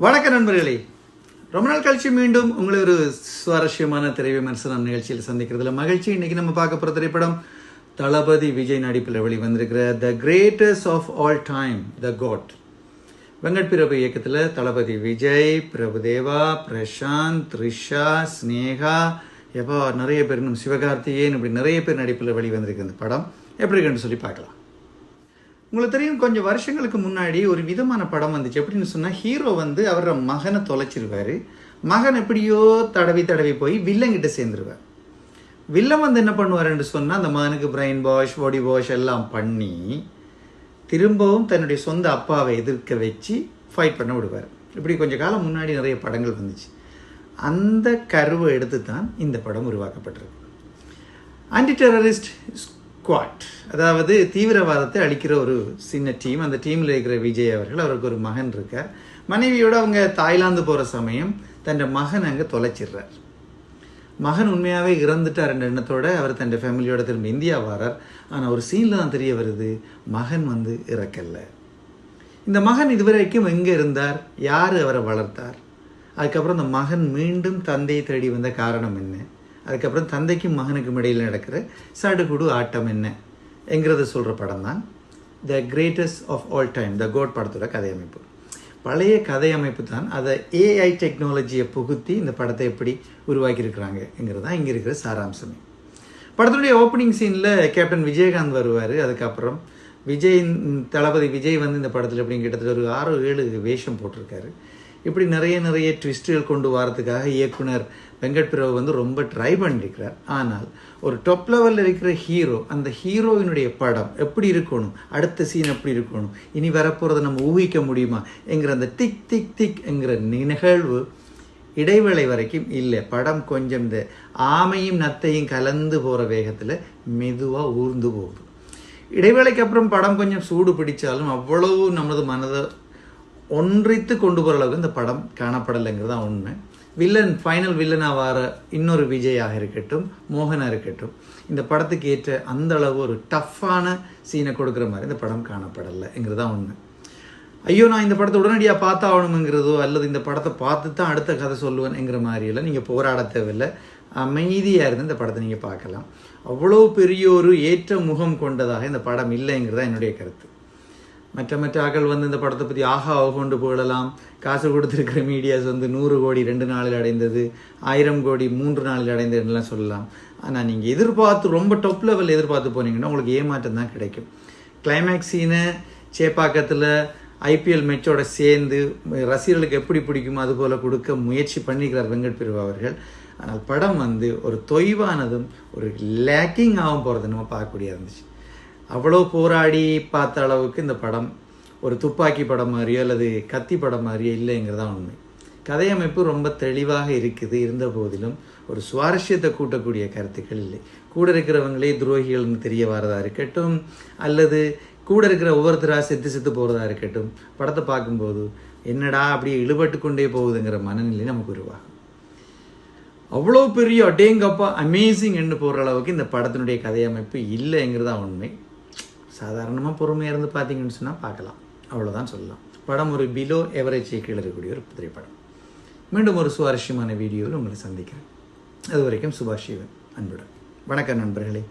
வணக்க நண்பர்களே, ரொம்ப நாள் கழிச்சு மீண்டும் உங்களை ஒரு சுவாரஸ்யமான திரை விமர்சனம் நிகழ்ச்சியில் சந்திக்கிறதுல மகிழ்ச்சி. இன்னைக்கு நம்ம பார்க்க போகிற திரைப்படம் தளபதி விஜய் நடிப்பில் வெளிவந்திருக்கிற the greatest of all time, the GOAT. Venkat Prabhu இயக்கத்தில் தளபதி விஜய், பிரபுதேவா, பிரசாந்த், த்ரிஷா, ஸ்னேகா, எப்போ நிறைய பேர், இன்னும் சிவகார்த்திகேயன், இப்படி நிறைய பேர் நடிப்பில் வெளிவந்திருக்கு. இந்த படம் எப்படி இருக்குன்னு சொல்லி பார்க்கலாம். உங்களுக்கு தெரியும், கொஞ்சம் வருஷங்களுக்கு முன்னாடி ஒரு விதமான படம் வந்துச்சு. எப்படின்னு சொன்னால், ஹீரோ அவரோட மகனை தொலைச்சிருவார். மகன் எப்படியோ தடவி போய் வில்லங்கிட்ட சேர்ந்துருவார். வில்லன் என்ன பண்ணுவாருன்னு சொன்னால், அந்த மகனுக்கு பிரெயின் வாஷ், பாடி வாஷ் எல்லாம் பண்ணி திரும்பவும் தன்னுடைய சொந்த அப்பாவை எதிர்க்க வச்சு ஃபைட் பண்ண விடுவார். இப்படி கொஞ்சம் காலம் முன்னாடி நிறைய படங்கள் வந்துச்சு. அந்த கருவை எடுத்து தான் இந்த படம் உருவாக்கப்பட்டிருக்கு. ஆன்டி டெரரிஸ்ட் ஸ்குவாட், அதாவது தீவிரவாதத்தை அழிக்கிற ஒரு சின்ன டீம். அந்த டீமில் இருக்கிற விஜய் அவருக்கு ஒரு மகன் இருக்கார். மனைவியோடு அவங்க தாய்லாந்து போகிற சமயம் தன் மகன் அங்கே தொலைச்சிடுறார். மகன் உண்மையாகவே இறந்துட்டார் என்ற எண்ணத்தோடு அவர் தன் ஃபேமிலியோட திரும்ப இந்தியா வரார். ஆனால் ஒரு சீனில் தான் தெரிய வருது, மகன் இறக்கல. இந்த மகன் இதுவரைக்கும் எங்கே இருந்தார், யார் அவரை வளர்த்தார், அதுக்கப்புறம் இந்த மகன் மீண்டும் தந்தையை தேடி வந்த காரணம் என்ன, அதுக்கப்புறம் தந்தைக்கும் மகனுக்கும் இடையில் நடக்கிற சடுகுடு ஆட்டம் என்ன என்கிறத சொல்கிற படம் தான் the greatest of all time, the GOAT படத்தோட கதையமைப்பு. பழைய கதையமைப்பு தான், அதை ஏஐ டெக்னாலஜியை புகுத்தி இந்த படத்தை எப்படி உருவாக்கியிருக்கிறாங்கங்கிறது தான் இங்கே இருக்கிற சாராம்சமே. படத்துடைய ஓப்பனிங் சீனில் கேப்டன் விஜயகாந்த் வருவார். அதுக்கப்புறம் தளபதி விஜய் இந்த படத்தில் எப்படின்னு கிட்டத்தட்ட ஒரு 6-7 வேஷம் போட்டிருக்காரு. இப்படி நிறைய ட்விஸ்ட்டுகள் கொண்டு வரதுக்காக இயக்குனர் வெங்கட் பிரபு ரொம்ப ட்ரை பண்ணியிருக்கிறார். ஆனால் ஒரு டாப் லெவலில் இருக்கிற ஹீரோ, அந்த ஹீரோயினுடைய படம் எப்படி இருக்கணும், அடுத்த சீன் எப்படி இருக்கணும், இனி வரப்போகிறத நம்ம ஊகிக்க முடியுமா என்கிற அந்த திக் திக் திக் என்கிற நிகழ்வு இடைவேளை வரைக்கும் இல்லை. படம் கொஞ்சம் இந்த ஆமையும் நத்தையும் கலந்து போகிற வேகத்தில் மெதுவாக ஊர்ந்து போகுது. இடைவேளைக்கு அப்புறம் படம் கொஞ்சம் சூடு பிடிச்சாலும் அவ்வளவு நமது மனதை ஒன்றித்து கொண்டு போகிற அளவுக்கு இந்த படம் காணப்படலைங்கிறது தான் உண்மை. ஃபைனல் வில்லனாக வர இன்னொரு விஜயாக இருக்கட்டும், மோகனாக இருக்கட்டும், இந்த படத்துக்கு ஏற்ற அந்த அளவு ஒரு டஃப்பான சீனை கொடுக்குற மாதிரி இந்த படம் காணப்படலைங்கிறது தான் உண்மை. ஐயோ, நான் இந்த படத்தை உடனடியாக பார்த்தாகணுங்கிறதோ அல்லது இந்த படத்தை பார்த்து தான் அடுத்த கதை சொல்லுவேன்ங்கிற மாதிரியெல்லாம் நீங்கள் போராட தேவையில்லை. அமைதியாக இருந்து இந்த படத்தை நீங்கள் பார்க்கலாம். அவ்வளோ பெரிய ஒரு ஏற்ற முகம் கொண்டதாக இந்த படம் இல்லைங்கிறதா என்னுடைய கருத்து. மற்ற ஆக்கள் இந்த படத்தை பற்றி ஆஹா கொண்டு போயிடலாம். காசு கொடுத்துருக்கிற மீடியாஸ் 100 கோடி 2 நாளில் அடைந்தது, 1000 கோடி 3 நாளில் அடைந்ததுலாம் சொல்லலாம். ஆனால் நீங்கள் எதிர்பார்த்து ரொம்ப டாப் லெவல் எதிர்பார்த்து போனீங்கன்னா உங்களுக்கு ஏமாற்றம் தான் கிடைக்கும். கிளைமேக்ஸ் சீனை சேப்பாக்கத்தில் ஐபிஎல் மேட்சோட சேர்ந்து ரசிகர்களுக்கு எப்படி பிடிக்குமோ அதுபோல் கொடுக்க முயற்சி பண்ணிக்கிறார் வெங்கட் பிரபு அவர்கள். ஆனால் படம் ஒரு தொய்வானதும் ஒரு லேக்கிங் ஆகும் போகிறது நம்ம பார்க்கக்கூடியதாக இருந்துச்சு. அவ்வளோ போராடி பார்த்த அளவுக்கு இந்த படம் ஒரு துப்பாக்கி படம் மாதிரியோ அல்லது கத்தி படம் மாதிரியோ இல்லைங்கிறதான் உண்மை. கதையமைப்பு ரொம்ப தெளிவாக இருக்குது. இருந்த போதிலும் ஒரு சுவாரஸ்யத்தை கூட்டக்கூடிய கருத்துக்கள் இல்லை. கூட இருக்கிறவங்களே துரோகிகள்னு தெரிய வரதா இருக்கட்டும், அல்லது கூட இருக்கிற ஒவ்வொருத்தராக செத்து போகிறதா இருக்கட்டும், படத்தை பார்க்கும்போது என்னடா அப்படியே இழுபட்டு கொண்டே போகுதுங்கிற மனநிலை நமக்கு உருவாகும். அவ்வளோ பெரிய அடேங்கப்பா அமேசிங் என்று போகிற அளவுக்கு இந்த படத்தினுடைய கதையமைப்பு இல்லைங்கிறதா உண்மை. சாதாரணமாக பொறுமையாக இருந்து பார்த்தீங்கன்னு சொன்னால் பார்க்கலாம், அவ்வளோதான் சொல்லலாம். படம் ஒரு பிலோ எவரேஜ் கீழே இருக்கக்கூடிய ஒரு திரைப்படம். மீண்டும் ஒரு சுவாரஸ்யமான வீடியோவில் உங்களை சந்திக்கிறேன். அது வரைக்கும் சுபாஷ் சிவன் அன்புடன். வணக்கம் நண்பர்களே.